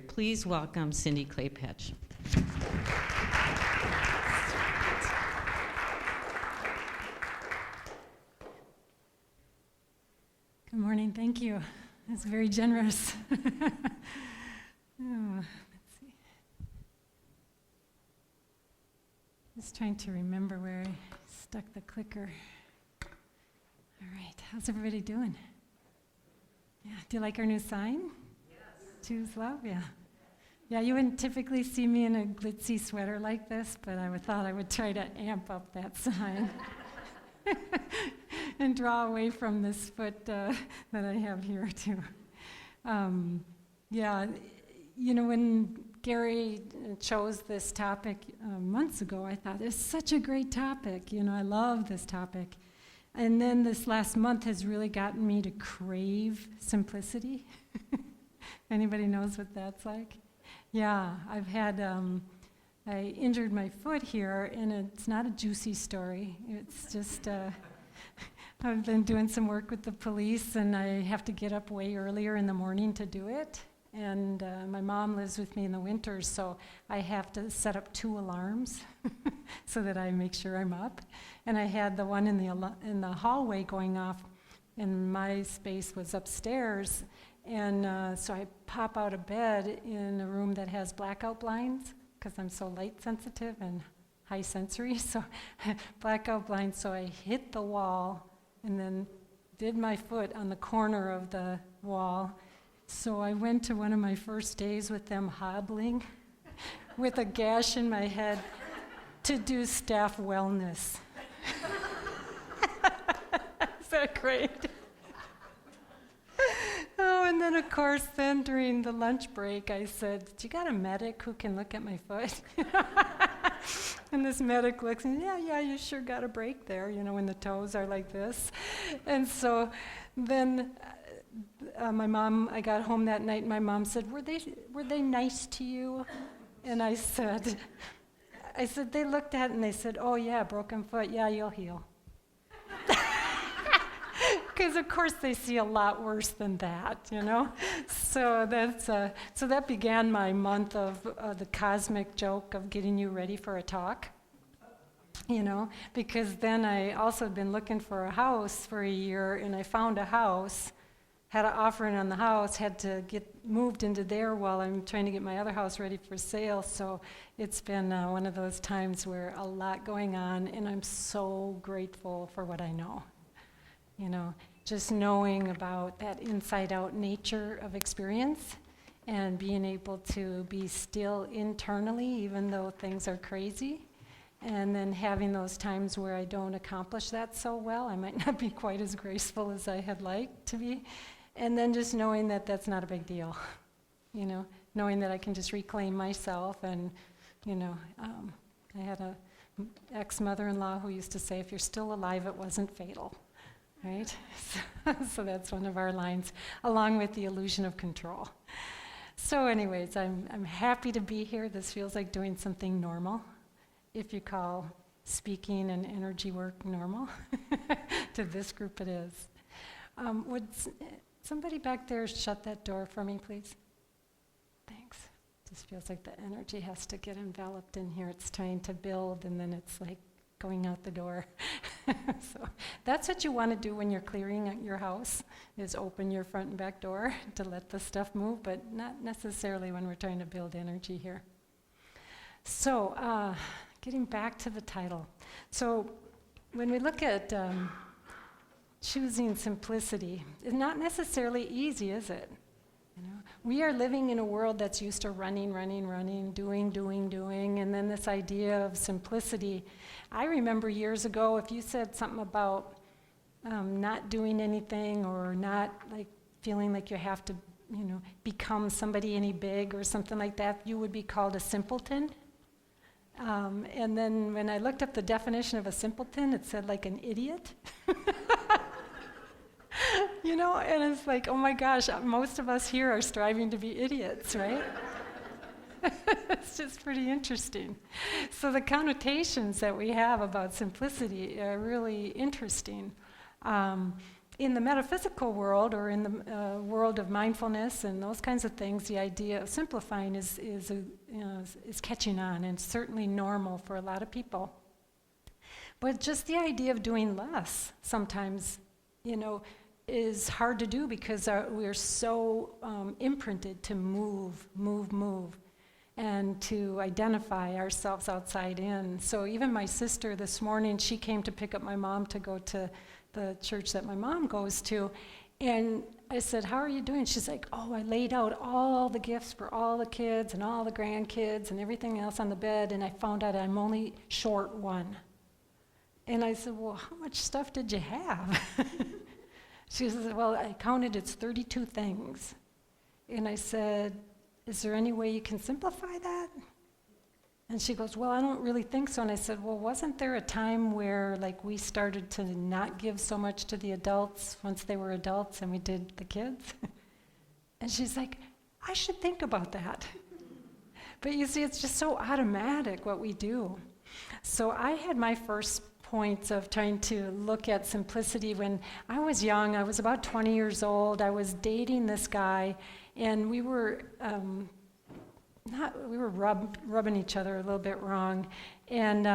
Please welcome Cindi Claypatch. Good morning, thank you. That's very generous. Let's see. Just trying to remember where I stuck the clicker. All right, how's everybody doing? Yeah, do you like our new sign? Choose love, yeah. Yeah, you wouldn't typically see me in a glitzy sweater like this, but I thought I would try to amp up that sign and draw away from this foot that I have here too. Yeah, you know, when Gary chose this topic months ago, I thought it's such a great topic. You know, I love this topic. And then this last month has really gotten me to crave simplicity. Anybody knows what that's like? Yeah, I've had, I injured my foot here, and it's not a juicy story. It's just, I've been doing some work with the police, and I have to get up way earlier in the morning to do it. And my mom lives with me in the winters, so I have to set up 2 alarms so that I make sure I'm up. And I had the one in the hallway going off, and my space was upstairs. And so I pop out of bed in a room that has blackout blinds, because I'm so light sensitive and high sensory, so blackout blinds. So I hit the wall and then did my foot on the corner of the wall. So I went to one of my first days with them hobbling with a gash in my head to do staff wellness. Is that great? Oh, and then of course, then during the lunch break, I said, "Do you got a medic who can look at my foot?" And this medic looks and, yeah, you sure got a break there, you know, when the toes are like this. And so then I got home that night, and my mom said, were they nice to you? And I said, they looked at it and they said, "Oh yeah, broken foot, yeah, you'll heal." Because of course they see a lot worse than that, you know. So that began my month of the cosmic joke of getting you ready for a talk, you know. Because then I also had been looking for a house for a year, and I found a house, had an offering on the house, had to get moved into there while I'm trying to get my other house ready for sale. So it's been one of those times where a lot going on, and I'm so grateful for what I know. You know, just knowing about that inside-out nature of experience and being able to be still internally, even though things are crazy, and then having those times where I don't accomplish that so well. I might not be quite as graceful as I had liked to be, and then just knowing that that's not a big deal, you know, knowing that I can just reclaim myself. And, you know, I had a ex-mother-in-law who used to say, "If you're still alive, it wasn't fatal." Right? So that's one of our lines, along with the illusion of control. So anyways, I'm happy to be here. This feels like doing something normal, if you call speaking and energy work normal. To this group it is. Would somebody back there shut that door for me, please? Thanks. Just feels like the energy has to get enveloped in here. It's trying to build, and then it's like going out the door. So that's what you want to do when you're clearing your house, is open your front and back door to let the stuff move, but not necessarily when we're trying to build energy here. So getting back to the title. So when we look at choosing simplicity, it's not necessarily easy, is it? You know, we are living in a world that's used to running, doing, and then this idea of simplicity. I remember years ago, if you said something about not doing anything, or not like feeling like you have to, you know, become somebody any big or something like that, you would be called a simpleton. And then when I looked up the definition of a simpleton, it said like an idiot. You know, and it's like, oh my gosh, most of us here are striving to be idiots, right? It's just pretty interesting. So the connotations that we have about simplicity are really interesting. in the metaphysical world, or in the world of mindfulness and those kinds of things, the idea of simplifying is catching on, and certainly normal for a lot of people. But just the idea of doing less sometimes, is hard to do because we're so imprinted to move, and to identify ourselves outside in. So even my sister this morning, she came to pick up my mom to go to the church that my mom goes to, and I said, "How are you doing?" She's like, "Oh, I laid out all the gifts for all the kids and all the grandkids and everything else on the bed, and I found out I'm only short one." And I said, "Well, how much stuff did you have?" She said, "Well, I counted, it's 32 things." And I said, "Is there any way you can simplify that?" And she goes, "Well, I don't really think so." And I said, "Well, wasn't there a time where we started to not give so much to the adults once they were adults and we did the kids?" And she's like, "I should think about that." But you see, it's just so automatic what we do. So I had my first points of trying to look at simplicity when I was young. I was about 20 years old. I was dating this guy, and we were rubbing each other a little bit wrong. And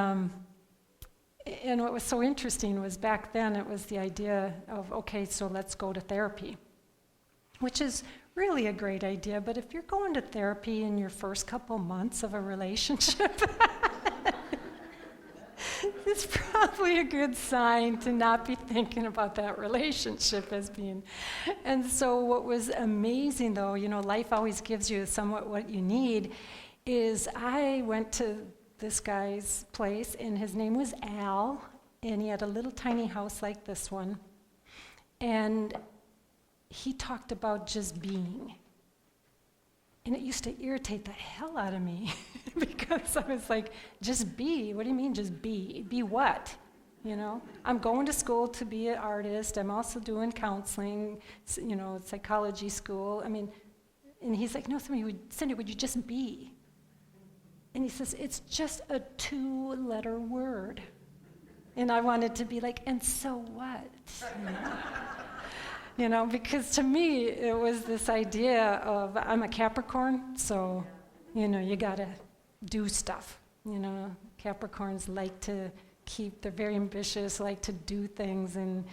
what was so interesting was back then it was the idea of, okay, so let's go to therapy, which is really a great idea. But if you're going to therapy in your first couple months of a relationship, it's probably a good sign to not be thinking about that relationship as being. And so what was amazing, though, life always gives you somewhat what you need, is I went to this guy's place, and his name was Al, and he had a little tiny house like this one. And he talked about just being. And it used to irritate the hell out of me because I was like, just be? What do you mean just be? Be what? I'm going to school to be an artist. I'm also doing counseling, psychology school. And he's like, "No, Cindi, would you just be?" And he says, "It's just a 2-letter word." And I wanted to be like, "And so what?" Because to me, it was this idea of, I'm a Capricorn, so, you gotta do stuff. Capricorns they're very ambitious, like to do things and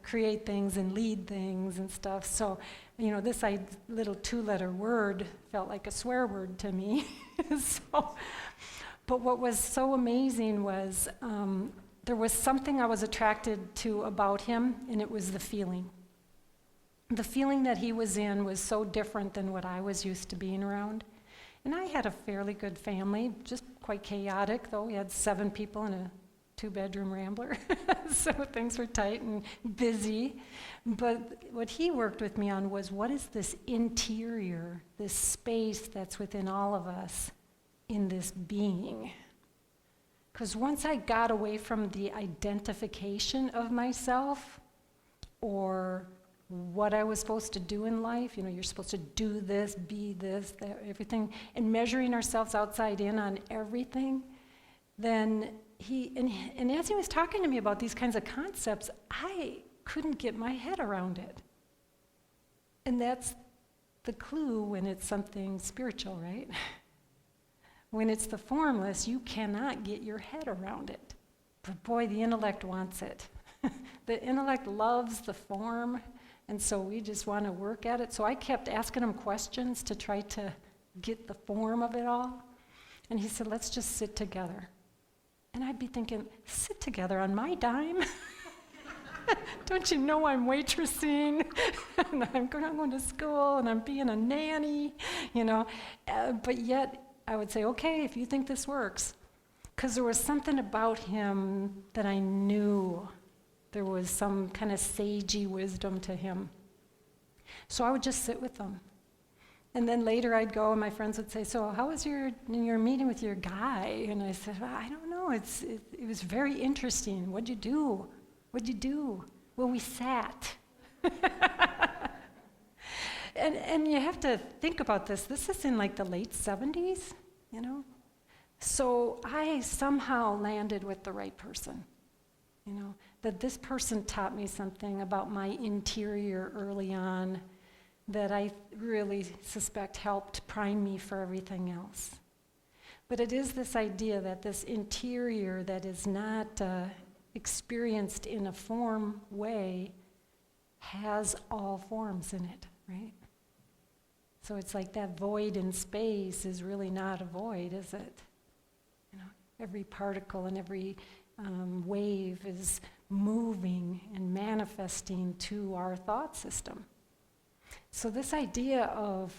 create things and lead things and stuff. So, this little 2-letter word felt like a swear word to me. But what was so amazing was there was something I was attracted to about him, and it was the feeling. The feeling that he was in was so different than what I was used to being around. And I had a fairly good family, just quite chaotic, though. We had 7 people in a 2-bedroom rambler, so things were tight and busy. But what he worked with me on was, what is this interior, this space that's within all of us in this being? Because once I got away from the identification of myself, or what I was supposed to do in life, you're supposed to do this, be this, that, everything, and measuring ourselves outside in on everything, then and as he was talking to me about these kinds of concepts, I couldn't get my head around it. And that's the clue when it's something spiritual, right? When it's the formless, you cannot get your head around it. But boy, the intellect wants it. The intellect loves the form, and so we just want to work at it. So I kept asking him questions to try to get the form of it all. And he said, "Let's just sit together." And I'd be thinking, sit together on my dime? Don't you know I'm waitressing, and I'm going to school, and I'm being a nanny, But yet I would say, okay, if you think this works. Because there was something about him that I knew. There was some kind of sagey wisdom to him. So I would just sit with him. And then later I'd go, and my friends would say, "So how was your meeting with your guy?" And I said, "Well, I don't know. It was very interesting. What'd you do? What'd you do?" "Well, we sat." And you have to think about this. This is in the late 70s, So I somehow landed with the right person, that this person taught me something about my interior early on that I really suspect helped prime me for everything else. But it is this idea that this interior that is not experienced in a form way has all forms in it, right? So it's like that void in space is really not a void, is it? You know, every particle and every wave is moving and manifesting to our thought system. So this idea of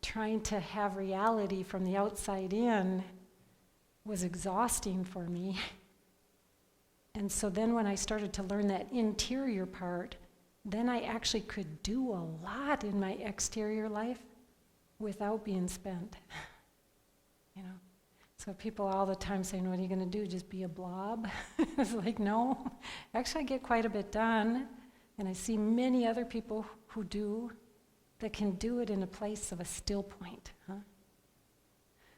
trying to have reality from the outside in was exhausting for me. And so then when I started to learn that interior part, then I actually could do a lot in my exterior life without being spent. You know? So people all the time saying, what are you going to do, just be a blob? It's like, no. Actually, I get quite a bit done, and I see many other people who do that can do it in a place of a still point. Huh?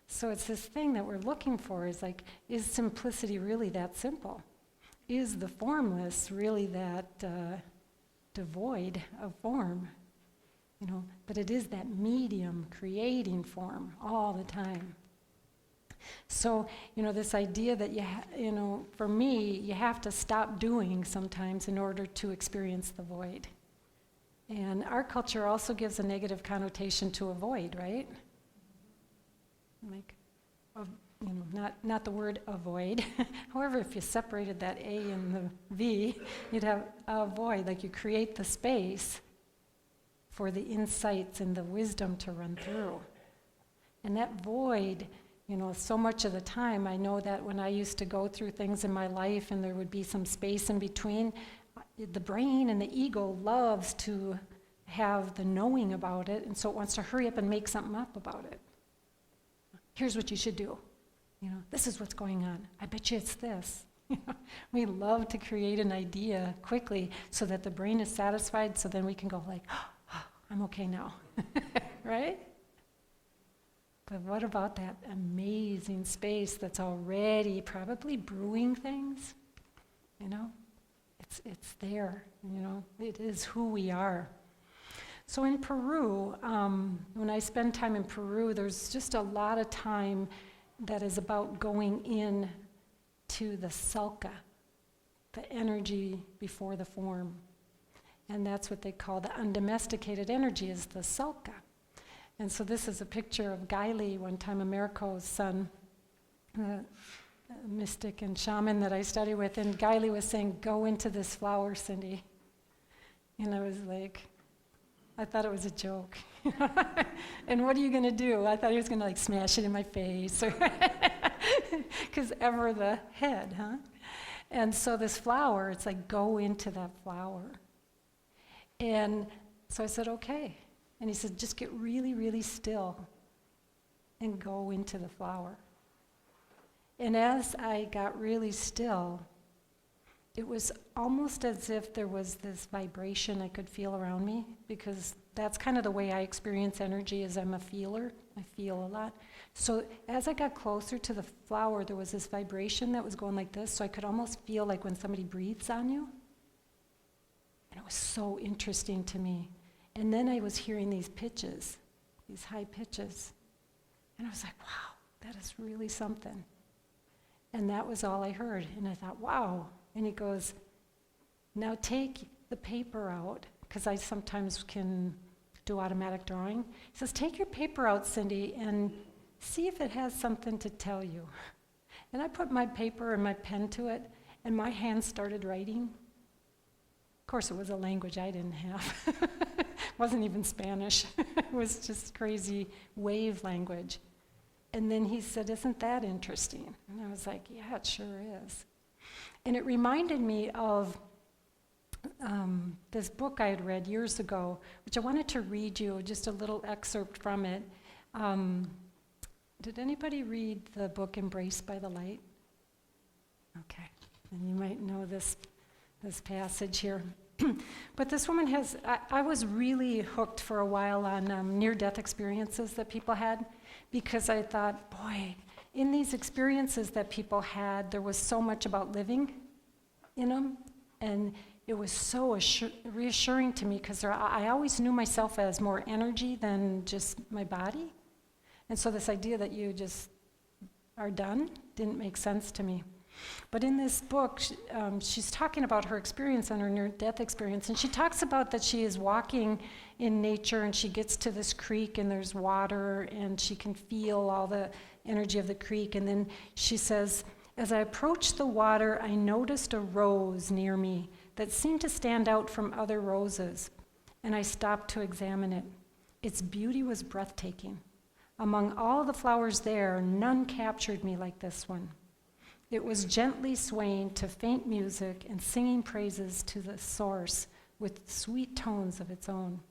So it's this thing that we're looking for is like, is simplicity really that simple? Is the formless really that devoid of form? You know, but it is that medium creating form all the time. So, you know, this idea that for me, you have to stop doing sometimes in order to experience the void. And our culture also gives a negative connotation to avoid, right? Like, not the word avoid. However, if you separated that A and the V, you'd have avoid, like you create the space for the insights and the wisdom to run through. And that void, so much of the time, I know that when I used to go through things in my life and there would be some space in between, the brain and the ego loves to have the knowing about it, and so it wants to hurry up and make something up about it. Here's what you should do. This is what's going on. I bet you it's this. We love to create an idea quickly so that the brain is satisfied, so then we can go like, oh, I'm okay now, right? But what about that amazing space that's already probably brewing things? It's there, it is who we are. So in Peru, when I spend time in Peru, there's just a lot of time that is about going in to the sulca, the energy before the form. And that's what they call the undomesticated energy, is the sulca. And so this is a picture of Gaili, one time Americo's son, a mystic and shaman that I study with, and Gaili was saying, go into this flower, Cindi. And I was like, I thought it was a joke. And what are you going to do? I thought he was going to smash it in my face, because ever the head, huh? And so this flower, it's like, go into that flower. And so I said, okay. And he said, just get really, really still and go into the flower. And as I got really still, it was almost as if there was this vibration I could feel around me, because that's kind of the way I experience energy, is I'm a feeler. I feel a lot. So as I got closer to the flower, there was this vibration that was going like this, so I could almost feel like when somebody breathes on you. And it was so interesting to me. And then I was hearing these pitches, these high pitches. And I was like, wow, that is really something. And that was all I heard. And I thought, wow. And he goes, now take the paper out, because I sometimes can do automatic drawing. He says, take your paper out, Cindi, and see if it has something to tell you. And I put my paper and my pen to it, and my hand started writing. Of course, it was a language I didn't have. It wasn't even Spanish. It was just crazy wave language. And then he said, isn't that interesting? And I was like, yeah, it sure is. And it reminded me of this book I had read years ago, which I wanted to read you just a little excerpt from it. Did anybody read the book Embraced by the Light? Okay, and you might know this passage here. But this woman has, I was really hooked for a while on near-death experiences that people had, because I thought, boy, in these experiences that people had, there was so much about living. in them. And it was so reassuring to me because I always knew myself as more energy than just my body. And so this idea that you just are done didn't make sense to me. But in this book, she's talking about her experience and her near-death experience. And she talks about that she is walking in nature and she gets to this creek and there's water and she can feel all the energy of the creek. And then she says, as I approached the water, I noticed a rose near me that seemed to stand out from other roses. And I stopped to examine it. Its beauty was breathtaking. Among all the flowers there, none captured me like this one. It was gently swaying to faint music and singing praises to the source with sweet tones of its own.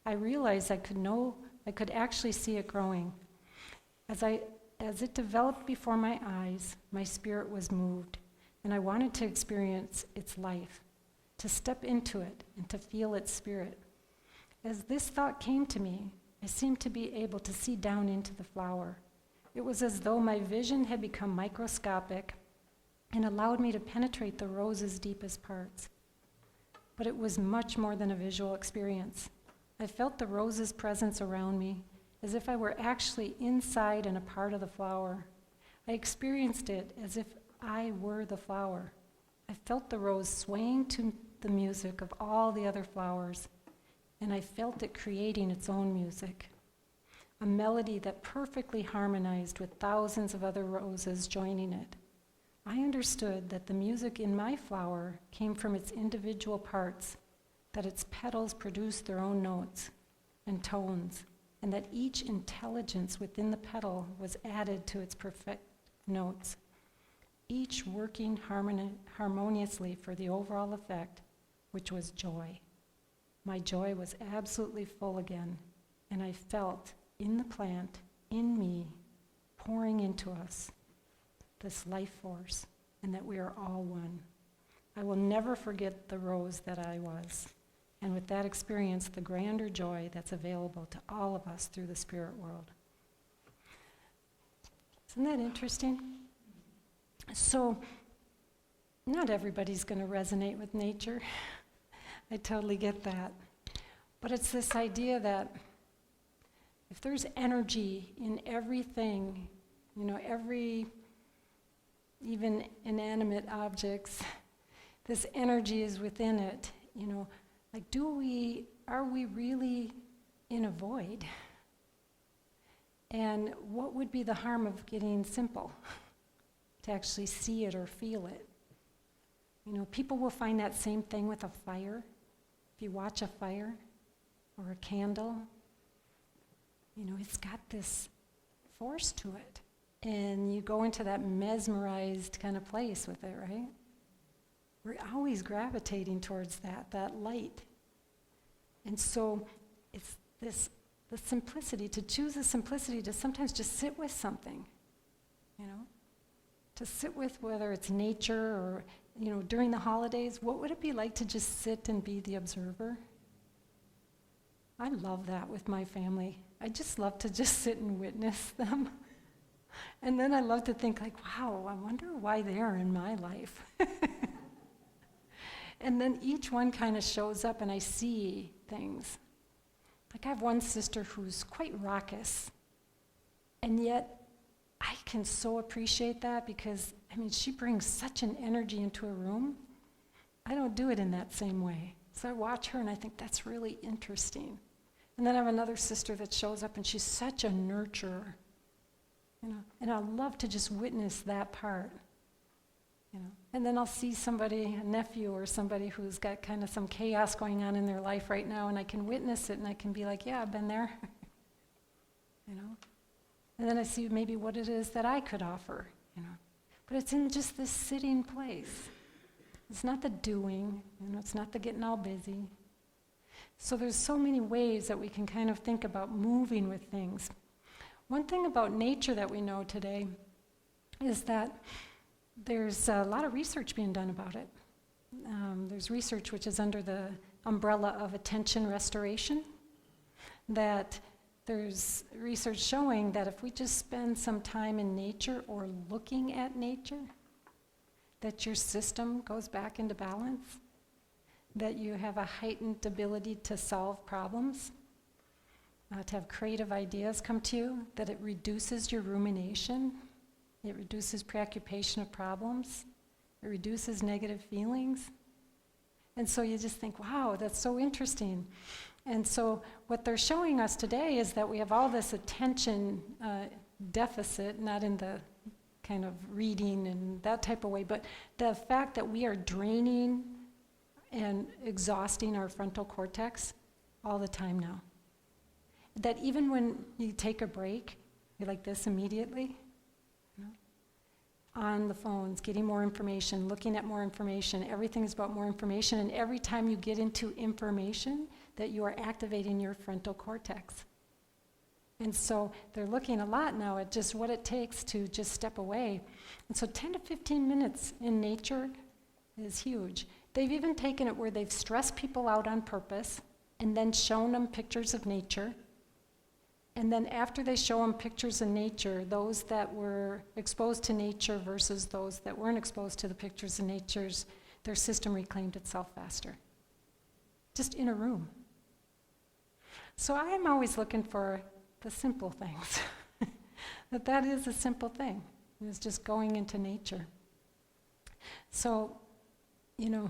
I realized I could actually see it growing. As it developed before my eyes, my spirit was moved, and I wanted to experience its life, to step into it and to feel its spirit. As this thought came to me, I seemed to be able to see down into the flower. It was as though my vision had become microscopic and allowed me to penetrate the rose's deepest parts. But it was much more than a visual experience. I felt the rose's presence around me, as if I were actually inside and a part of the flower. I experienced it as if I were the flower. I felt the rose swaying to the music of all the other flowers, and I felt it creating its own music. A melody that perfectly harmonized with thousands of other roses joining it. I understood that the music in my flower came from its individual parts, that its petals produced their own notes and tones, and that each intelligence within the petal was added to its perfect notes, each working harmoniously for the overall effect, which was joy. My joy was absolutely full again, and I felt in the plant, in me, pouring into us, this life force, and that we are all one. I will never forget the rose that I was, and with that experience, the grander joy that's available to all of us through the spirit world. Isn't that interesting? So, not everybody's going to resonate with nature. I totally get that. But it's this idea that if there's energy in everything, every even inanimate objects, this energy is within it, like are we really in a void? And what would be the harm of getting simple to actually see it or feel it? People will find that same thing with a fire. If you watch a fire or a candle, it's got this force to it. And you go into that mesmerized kind of place with it, right? We're always gravitating towards that light. And so it's the simplicity, to choose the simplicity to sometimes just sit with something, to sit with whether it's nature or, during the holidays, what would it be like to just sit and be the observer? I love that with my family. I just love to just sit and witness them. And then I love to think like, wow, I wonder why they're in my life. And then each one kind of shows up and I see things. Like I have one sister who's quite raucous, and yet I can so appreciate that because, she brings such an energy into a room. I don't do it in that same way. So I watch her and I think that's really interesting. And then I have another sister that shows up and she's such a nurturer. And I love to just witness that part, And then I'll see somebody, a nephew or somebody who's got kind of some chaos going on in their life right now, and I can witness it, and I can be like, yeah, I've been there, And then I see maybe what it is that I could offer, But it's in just this sitting place. It's not the doing, it's not the getting all busy. So there's so many ways that we can kind of think about moving with things. One thing about nature that we know today is that there's a lot of research being done about it. There's research which is under the umbrella of attention restoration, that there's research showing that if we just spend some time in nature or looking at nature, that your system goes back into balance, that you have a heightened ability to solve problems, to have creative ideas come to you, that it reduces your rumination, it reduces preoccupation of problems, it reduces negative feelings. And so you just think, wow, that's so interesting. And so what they're showing us today is that we have all this attention deficit, not in the kind of reading and that type of way, but the fact that we are draining and exhausting our frontal cortex all the time now. That even when you take a break, you're like this immediately, you know, on the phones, getting more information, looking at more information, everything is about more information, and every time you get into information, that you are activating your frontal cortex. And so they're looking a lot now at just what it takes to just step away. And so 10 to 15 minutes in nature is huge. They've even taken it where they've stressed people out on purpose and then shown them pictures of nature. And then after they show them pictures of nature, those that were exposed to nature versus those that weren't exposed to the pictures of nature, their system reclaimed itself faster. Just in a room. So I am always looking for the simple things. that is a simple thing. It's just going into nature. So, you know,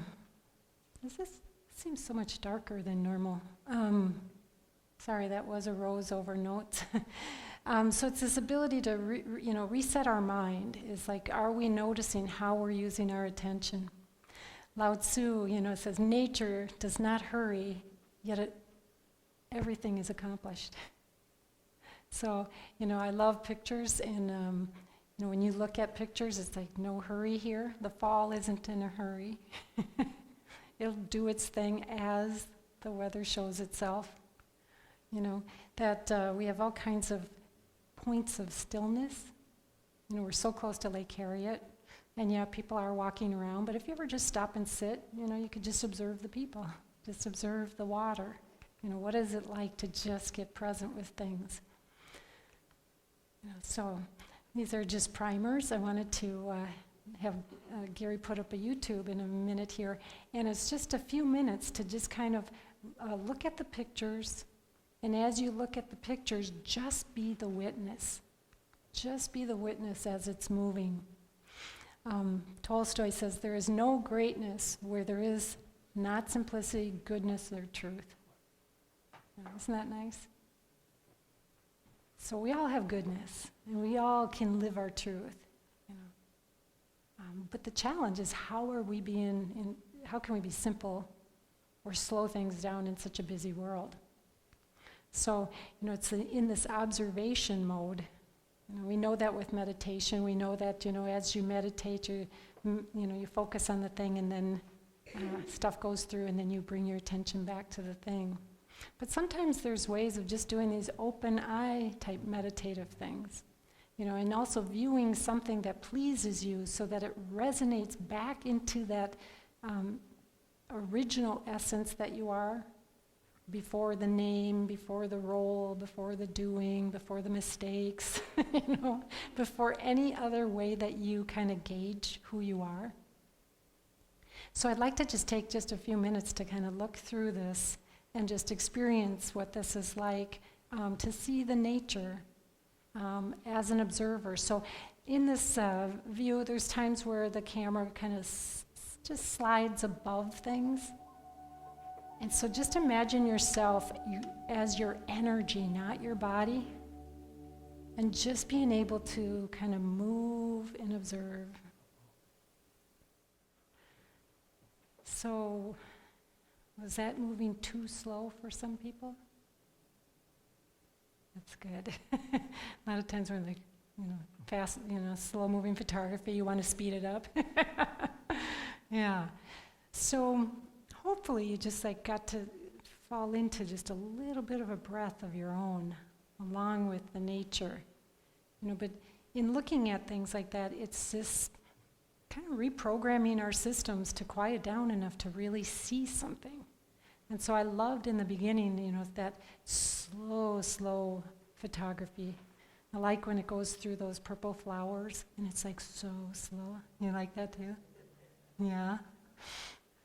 this seems so much darker than normal. Sorry, that was a rose over notes. So it's this ability to reset our mind. Is like, are we noticing how we're using our attention? Lao Tzu, says nature does not hurry, yet everything is accomplished. So, I love pictures, and when you look at pictures, it's like no hurry here. The fall isn't in a hurry. It'll do its thing as the weather shows itself. That we have all kinds of points of stillness. We're so close to Lake Harriet, and yeah, people are walking around, but if you ever just stop and sit, you could just observe the people, just observe the water. What is it like to just get present with things? So these are just primers. I wanted to have Gary put up a YouTube in a minute here, and it's just a few minutes to just kind of look at the pictures, and as you look at the pictures, just be the witness. Just be the witness as it's moving. Tolstoy says, there is no greatness where there is not simplicity, goodness, or truth. Isn't that nice? So we all have goodness, and we all can live our truth. But the challenge is, how can we be simple or slow things down in such a busy world? So, it's in this observation mode. We know that with meditation. We know that, as you meditate, you focus on the thing, and then stuff goes through, and then you bring your attention back to the thing. But sometimes there's ways of just doing these open eye type meditative things, and also viewing something that pleases you so that it resonates back into that original essence that you are, before the name, before the role, before the doing, before the mistakes, before any other way that you kind of gauge who you are. So I'd like to just take just a few minutes to kind of look through this and just experience what this is like, to see the nature as an observer. So in this view, there's times where the camera kind of just slides above things. And so just imagine yourself as your energy, not your body, and just being able to kind of move and observe. So, was that moving too slow for some people? That's good. A lot of times when fast, slow-moving photography, you want to speed it up. Yeah. So hopefully you just got to fall into just a little bit of a breath of your own, along with the nature. But in looking at things like that, it's just kind of reprogramming our systems to quiet down enough to really see something. And so I loved in the beginning, that slow photography. I like when it goes through those purple flowers, and it's so slow. You like that too? Yeah.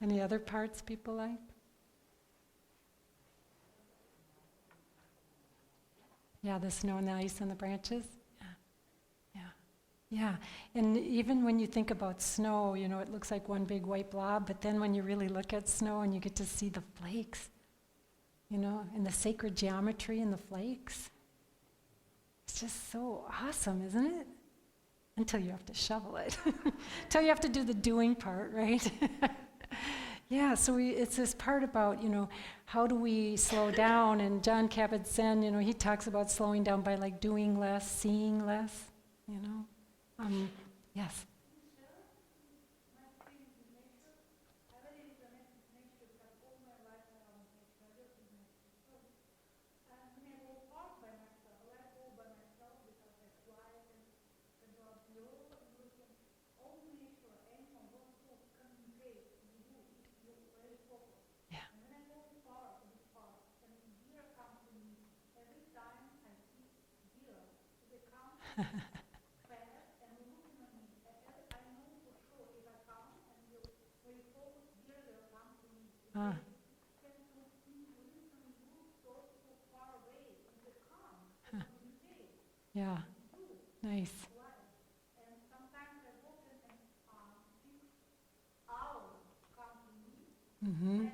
Any other parts people like? Yeah, the snow and the ice on the branches. Yeah. Yeah. And even when you think about snow, it looks like one big white blob, but then when you really look at snow and you get to see the flakes, and the sacred geometry in the flakes, it's just so awesome, isn't it? Until you have to shovel it. Until you have to do the doing part, right? Yeah, so it's this part about, how do we slow down? And John Kabat-Zinn, he talks about slowing down by like doing less, seeing less, Yes. Ah. Yeah, nice. Mm-hmm.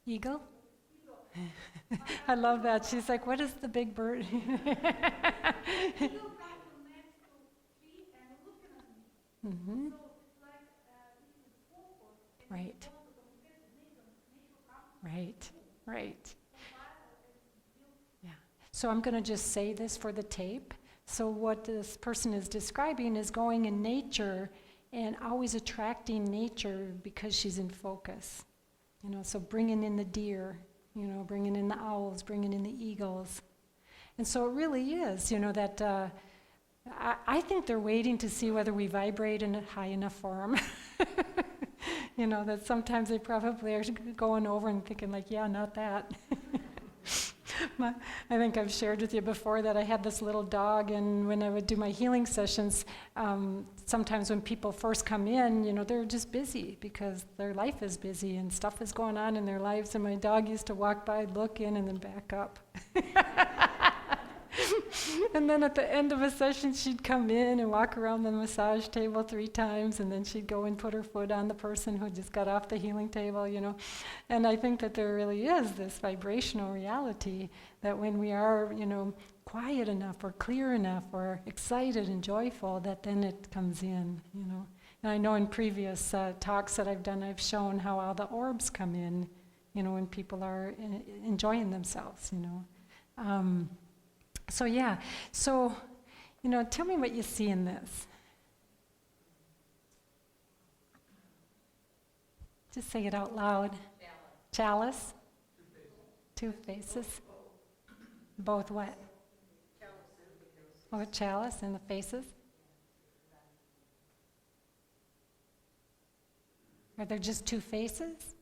Eagle? I love that. She's like, what is the big bird? Mm-hmm. Right. Right. Right. Yeah. So I'm going to just say this for the tape. So what this person is describing is going in nature and always attracting nature because she's in focus. So bringing in the deer, bringing in the owls, bringing in the eagles. And so it really is, that I think they're waiting to see whether we vibrate in a high enough for them. That sometimes they probably are going over and thinking like, yeah, not that. I think I've shared with you before that I had this little dog, and when I would do my healing sessions, sometimes when people first come in, they're just busy because their life is busy and stuff is going on in their lives, and my dog used to walk by, look in, and then back up. And then at the end of a session, she'd come in and walk around the massage table 3 times, and then she'd go and put her foot on the person who just got off the healing table, And I think that there really is this vibrational reality that when we are, quiet enough or clear enough or excited and joyful, that then it comes in, And I know in previous talks that I've done, I've shown how all the orbs come in, when people are enjoying themselves, So yeah, tell me what you see in this. Just say it out loud. Chalice. Two faces. Both what? Oh, chalice and the faces. Are there just 2 faces?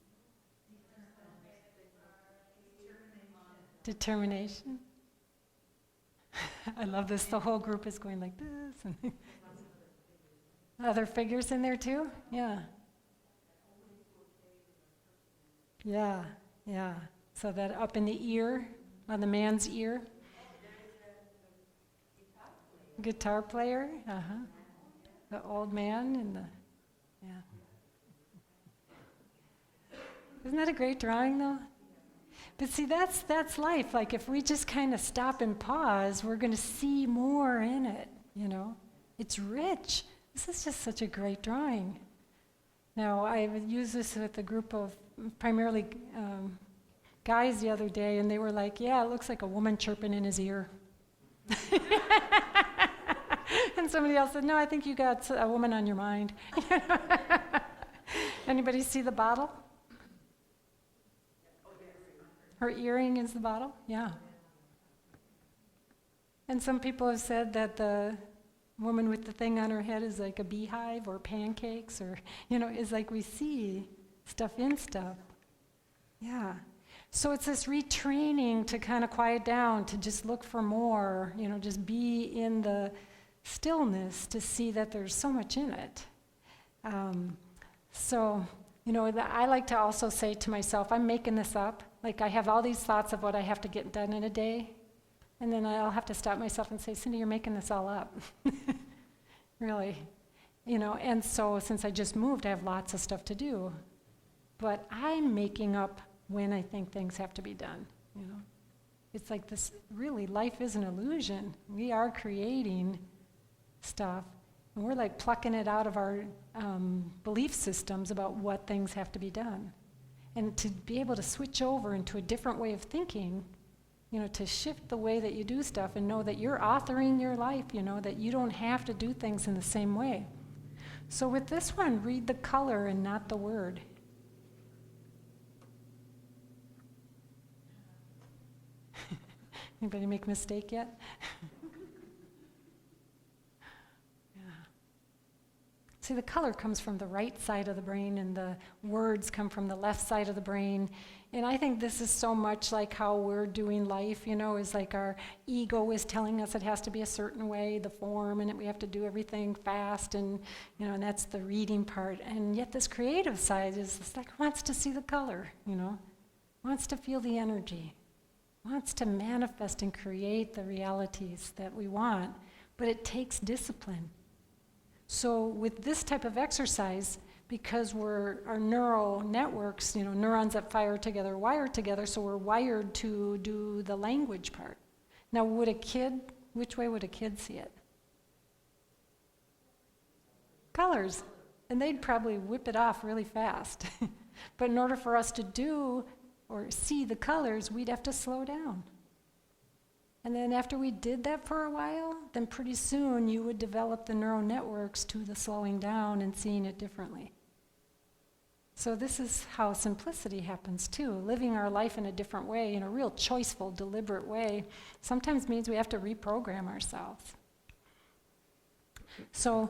Determination. I love this. The whole group is going like this. Other figures in there too? Yeah. Yeah, yeah. So that up in the ear, on the man's ear. Guitar player, The old man and yeah. Isn't that a great drawing though? But see, that's life. Like if we just kind of stop and pause, we're going to see more in it, It's rich. This is just such a great drawing. Now, I used this with a group of primarily guys the other day, and they were like, yeah, it looks like a woman chirping in his ear. And somebody else said, no, I think you got a woman on your mind. Anybody see the bottle? Her earring is the bottle? Yeah. And some people have said that the woman with the thing on her head is like a beehive or pancakes or, is like we see stuff in stuff. Yeah. So it's this retraining to kind of quiet down, to just look for more, just be in the stillness to see that there's so much in it. I like to also say to myself, I'm making this up. Like I have all these thoughts of what I have to get done in a day, and then I'll have to stop myself and say, Cindi, you're making this all up. Really. And so since I just moved, I have lots of stuff to do. But I'm making up when I think things have to be done, It's like this, really, life is an illusion. We are creating stuff, and we're like plucking it out of our belief systems about what things have to be done. And to be able to switch over into a different way of thinking, to shift the way that you do stuff and know that you're authoring your life, that you don't have to do things in the same way. So with this one, read the color and not the word. Anybody make a mistake yet? Yeah. See, the color comes from the right side of the brain, and the words come from the left side of the brain. And I think this is so much like how we're doing life, is like our ego is telling us it has to be a certain way, the form, and that we have to do everything fast, and and that's the reading part. And yet this creative side is like wants to see the color, wants to feel the energy, wants to manifest and create the realities that we want, but it takes discipline. So with this type of exercise, because our neural networks, neurons that fire together, wire together, so we're wired to do the language part. Now, which way would a kid see it? Colors. And they'd probably whip it off really fast. But in order for us to do or see the colors, we'd have to slow down. And then after we did that for a while, then pretty soon you would develop the neural networks to the slowing down and seeing it differently. So this is how simplicity happens too. Living our life in a different way, in a real choiceful, deliberate way, sometimes means we have to reprogram ourselves. So,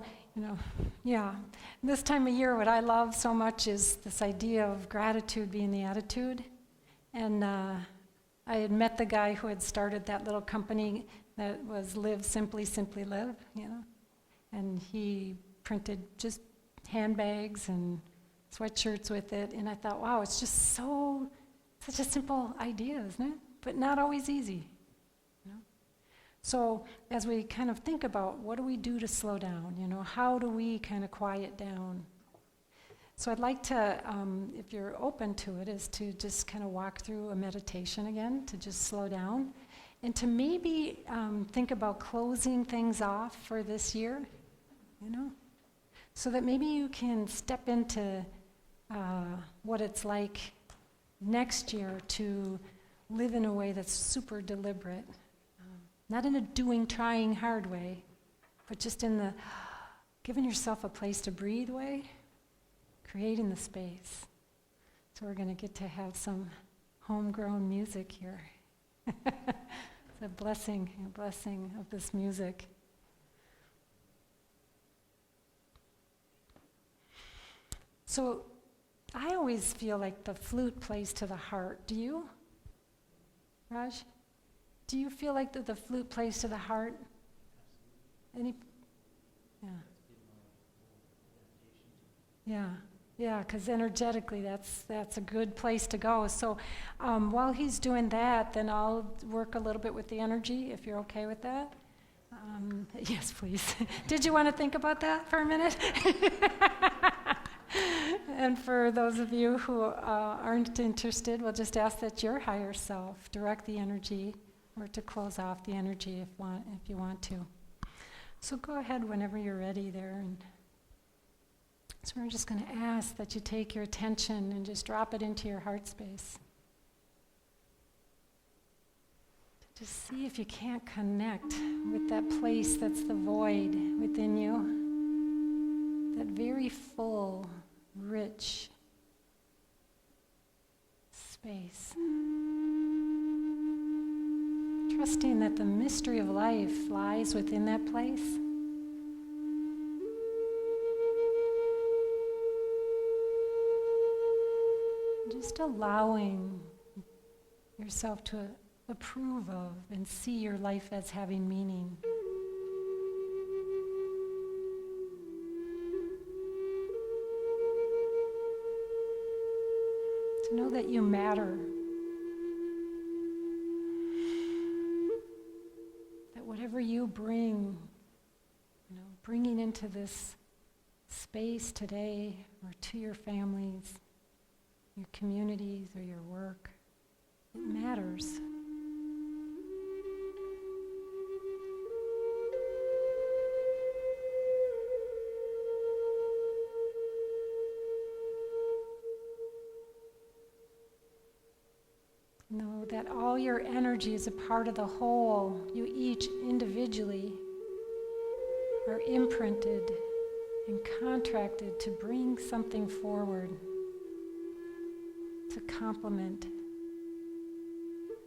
this time of year, what I love so much is this idea of gratitude being the attitude. And I had met the guy who had started that little company that was Live Simply, Simply Live, And he printed just handbags and sweatshirts with it. And I thought, wow, it's just such a simple idea, isn't it? But not always easy. So as we kind of think about what do we do to slow down, how do we kind of quiet down? So I'd like to, if you're open to it, is to just kind of walk through a meditation again, to just slow down, and to maybe think about closing things off for this year, so that maybe you can step into what it's like next year to live in a way that's super deliberate, not in a doing, trying, hard way, but just in the giving yourself a place to breathe way. Creating the space. So we're going to get to have some homegrown music here. It's a blessing of this music. So I always feel like the flute plays to the heart. Do you, Raj? Do you feel like the flute plays to the heart? Yeah. Yeah. Yeah, because energetically, that's a good place to go. So while he's doing that, then I'll work a little bit with the energy, if you're okay with that. Yes, please. Did you want to think about that for a minute? And for those of you who aren't interested, we'll just ask that your higher self direct the energy, or to close off the energy if you want to. So go ahead whenever you're ready there. So we're just going to ask that you take your attention and just drop it into your heart space. Just see if you can't connect with that place that's the void within you. That very full, rich space. Trusting that the mystery of life lies within that place. Just allowing yourself to approve of and see your life as having meaning. To know that you matter. That whatever you bring, bringing into this space today or to your families, your communities, or your work, it matters. Know that all your energy is a part of the whole. You each individually are imprinted and contracted to bring something forward, to complement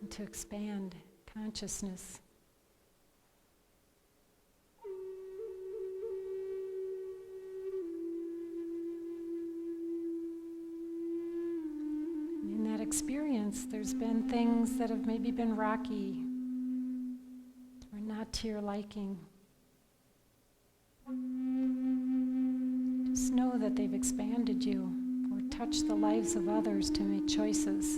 and to expand consciousness. In that experience, there's been things that have maybe been rocky or not to your liking. Just know that they've expanded you or touched the lives of others to make choices.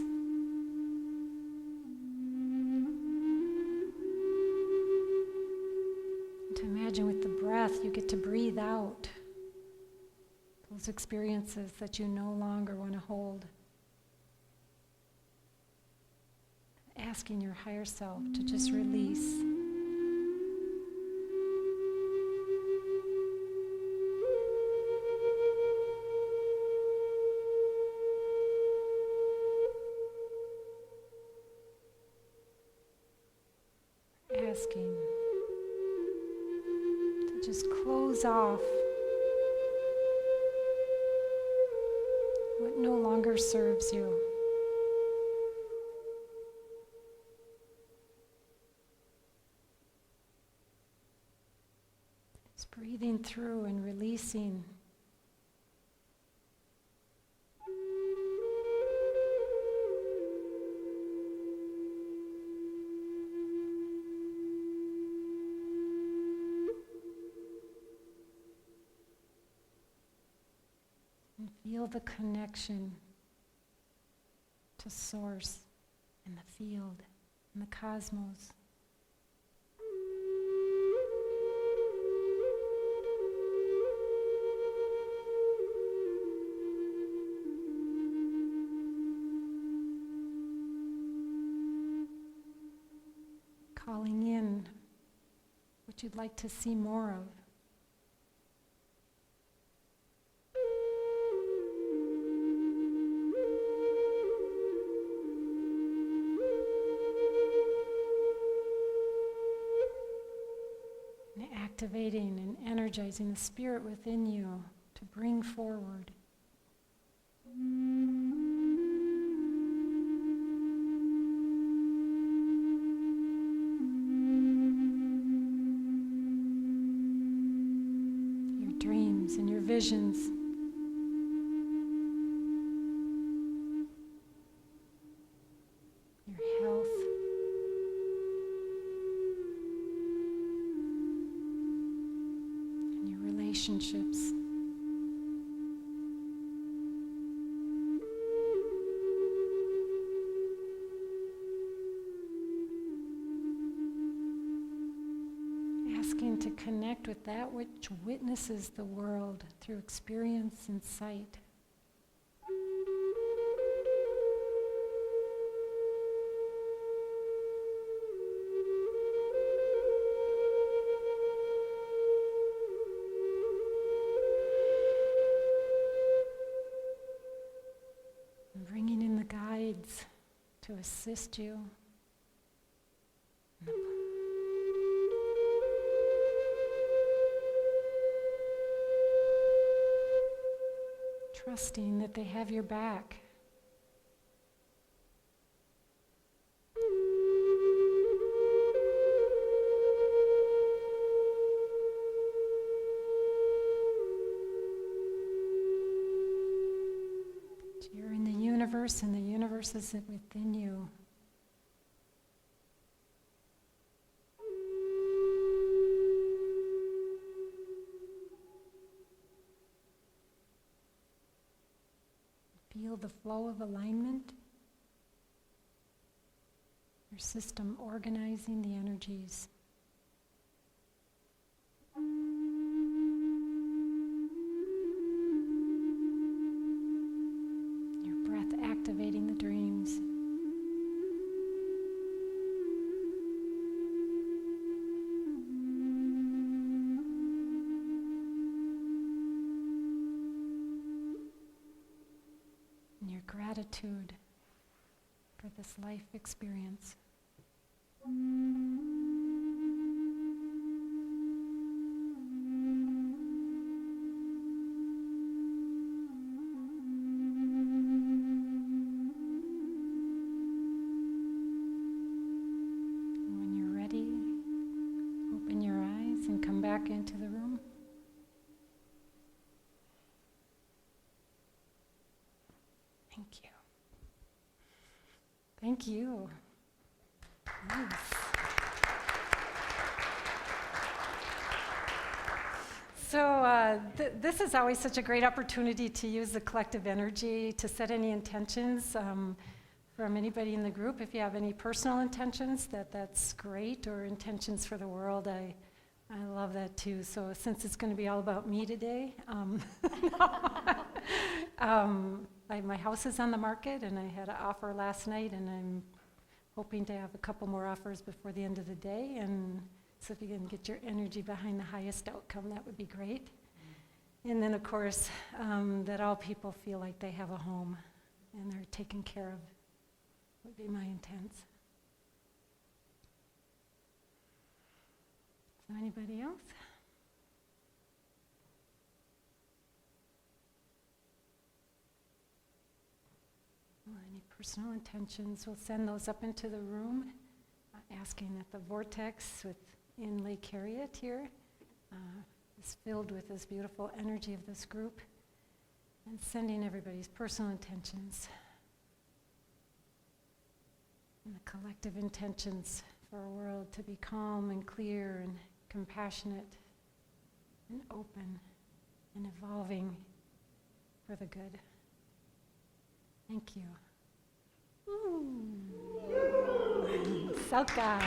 And to imagine with the breath, you get to breathe out those experiences that you no longer want to hold. Asking your higher self to just release. Asking to just close off what no longer serves you. Just breathing through and releasing. And feel the connection to Source and the field and the cosmos. Calling in what you'd like to see more of. And activating and energizing the spirit within you to bring forward. Dreams and your visions. Your health. And your relationships. Asking to connect with that which witnesses the world through experience and sight. And bringing in the guides to assist you. Trusting that they have your back. You're in the universe, and the universe is within you. Feel the flow of alignment, your system organizing the energies. Your breath activating the dreams. And your gratitude for this life experience. When you're ready, open your eyes and come back into the room. Thank you. Thank you. Nice. So this is always such a great opportunity to use the collective energy to set any intentions from anybody in the group. If you have any personal intentions, that's great, or intentions for the world, I love that too. So since it's going to be all about me today, my house is on the market, and I had an offer last night, and I'm hoping to have a couple more offers before the end of the day. And so if you can get your energy behind the highest outcome, that would be great. And then, of course, that all people feel like they have a home and they're taken care of would be my intents. So anybody else? Well, any personal intentions, we'll send those up into the room, asking that the vortex in Lake Harriet here is filled with this beautiful energy of this group, and sending everybody's personal intentions and the collective intentions for a world to be calm and clear and compassionate and open and evolving for the good. Thank you. Ooh. Salka.